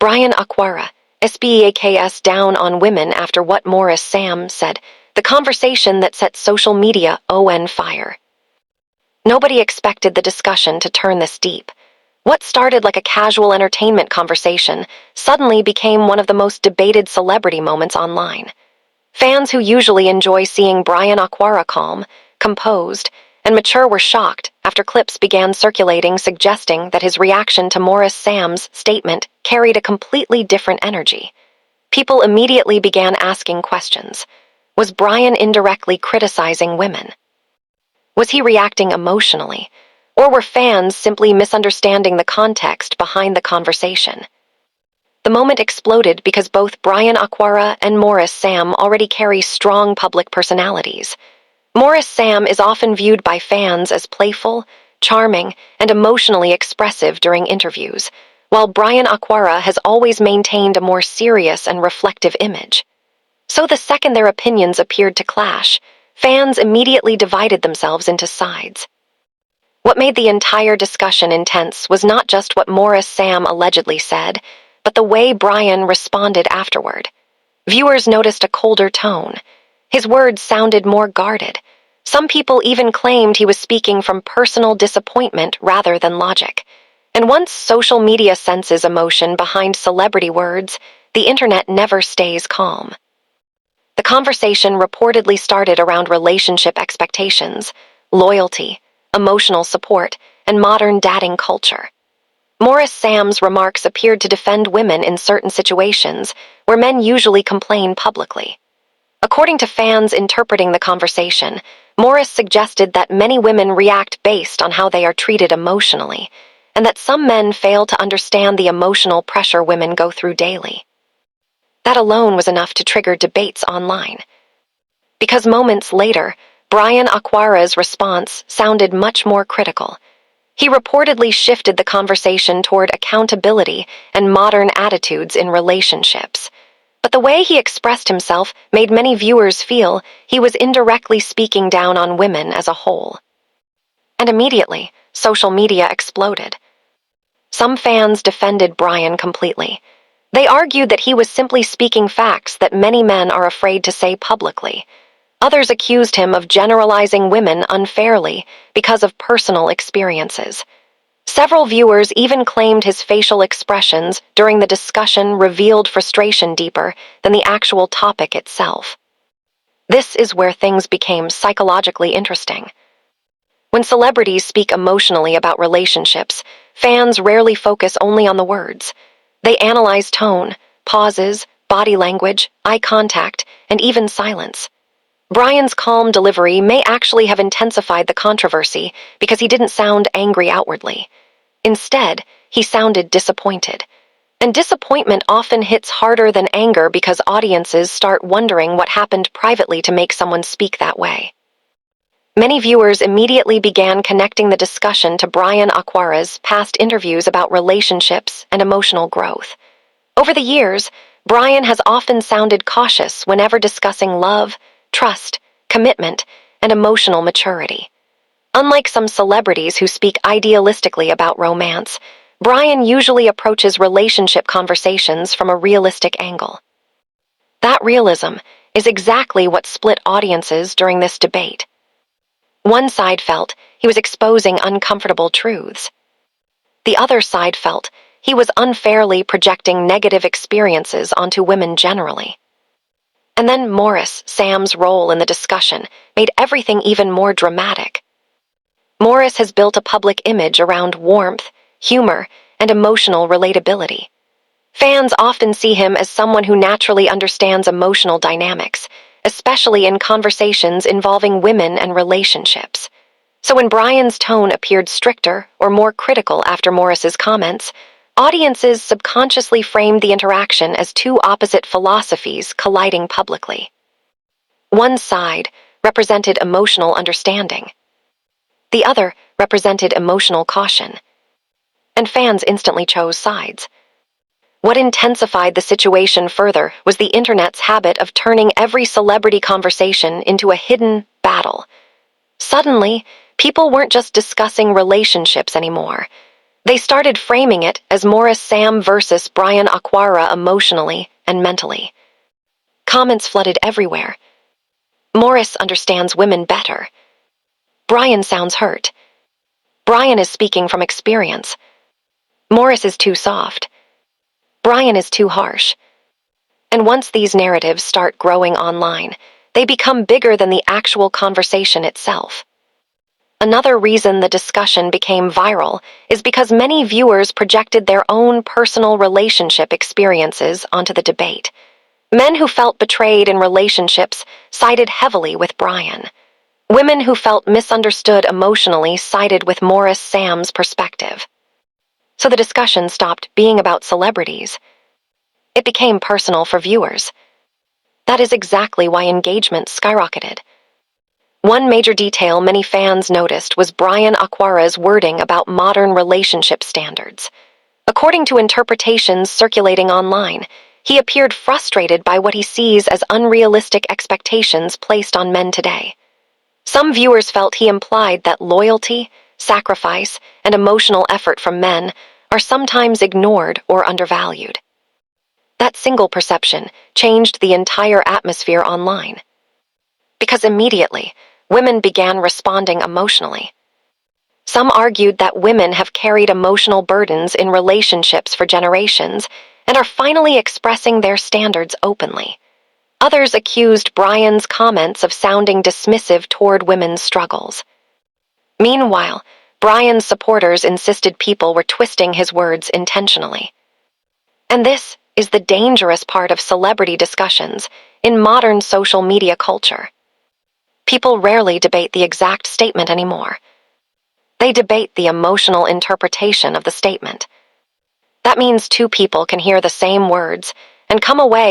BRYAN OKWARA, SBEAKS down on women after what Morris Sam said, the conversation that set social media on fire. Nobody expected the discussion to turn this deep. What started like a casual entertainment conversation suddenly became one of the most debated celebrity moments online. Fans who usually enjoy seeing BRYAN OKWARA calm, composed, and mature were shocked after clips began circulating suggesting that his reaction to Morris Sam's statement carried a completely different energy. People immediately began asking questions. Was BRYAN indirectly criticizing women? Was he reacting emotionally? Or were fans simply misunderstanding the context behind the conversation? The moment exploded because both BRYAN OKWARA and Morris Sam already carry strong public personalities. Morris Sam is often viewed by fans as playful, charming, and emotionally expressive during interviews, while BRYAN OKWARA has always maintained a more serious and reflective image. So the second their opinions appeared to clash, fans immediately divided themselves into sides. What made the entire discussion intense was not just what Morris Sam allegedly said, but the way BRYAN responded afterward. Viewers noticed a colder tone. His words sounded more guarded. Some people even claimed he was speaking from personal disappointment rather than logic. And once social media senses emotion behind celebrity words, the internet never stays calm. The conversation reportedly started around relationship expectations, loyalty, emotional support, and modern dating culture. Morris Sam's remarks appeared to defend women in certain situations where men usually complain publicly. According to fans interpreting the conversation, Morris suggested that many women react based on how they are treated emotionally, and that some men fail to understand the emotional pressure women go through daily. That alone was enough to trigger debates online. Because moments later, BRYAN OKWARA's response sounded much more critical. He reportedly shifted the conversation toward accountability and modern attitudes in relationships. But the way he expressed himself made many viewers feel he was indirectly speaking down on women as a whole. And immediately, social media exploded. Some fans defended BRYAN completely. They argued that he was simply speaking facts that many men are afraid to say publicly. Others accused him of generalizing women unfairly because of personal experiences. Several viewers even claimed his facial expressions during the discussion revealed frustration deeper than the actual topic itself. This is where things became psychologically interesting. When celebrities speak emotionally about relationships, fans rarely focus only on the words. They analyze tone, pauses, body language, eye contact, and even silence. BRYAN's calm delivery may actually have intensified the controversy because he didn't sound angry outwardly. Instead, he sounded disappointed. And disappointment often hits harder than anger because audiences start wondering what happened privately to make someone speak that way. Many viewers immediately began connecting the discussion to BRYAN OKWARA's past interviews about relationships and emotional growth. Over the years, BRYAN has often sounded cautious whenever discussing love, trust, commitment, and emotional maturity. Unlike some celebrities who speak idealistically about romance, BRYAN usually approaches relationship conversations from a realistic angle. That realism is exactly what split audiences during this debate. One side felt he was exposing uncomfortable truths. The other side felt he was unfairly projecting negative experiences onto women generally. And then Morris Sam's role in the discussion made everything even more dramatic. Morris has built a public image around warmth, humor, and emotional relatability. Fans often see him as someone who naturally understands emotional dynamics, especially in conversations involving women and relationships. So when BRYAN's tone appeared stricter or more critical after Morris's comments, audiences subconsciously framed the interaction as two opposite philosophies colliding publicly. One side represented emotional understanding. The other represented emotional caution. And fans instantly chose sides. What intensified the situation further was the internet's habit of turning every celebrity conversation into a hidden battle. Suddenly, people weren't just discussing relationships anymore. They started framing it as Morris Sam versus BRYAN OKWARA emotionally and mentally. Comments flooded everywhere. Morris understands women better. BRYAN sounds hurt. BRYAN is speaking from experience. Morris is too soft. BRYAN is too harsh. And once these narratives start growing online, they become bigger than the actual conversation itself. Another reason the discussion became viral is because many viewers projected their own personal relationship experiences onto the debate. Men who felt betrayed in relationships sided heavily with BRYAN. Women who felt misunderstood emotionally sided with Morris Sam's perspective. So the discussion stopped being about celebrities. It became personal for viewers. That is exactly why engagement skyrocketed. One major detail many fans noticed was BRYAN OKWARA's wording about modern relationship standards. According to interpretations circulating online, he appeared frustrated by what he sees as unrealistic expectations placed on men today. Some viewers felt he implied that loyalty, sacrifice, and emotional effort from men are sometimes ignored or undervalued. That single perception changed the entire atmosphere online. Because immediately, women began responding emotionally. Some argued that women have carried emotional burdens in relationships for generations and are finally expressing their standards openly. Others accused BRYAN's comments of sounding dismissive toward women's struggles. Meanwhile, BRYAN's supporters insisted people were twisting his words intentionally. And this is the dangerous part of celebrity discussions in modern social media culture. People rarely debate the exact statement anymore. They debate the emotional interpretation of the statement. That means two people can hear the same words and come away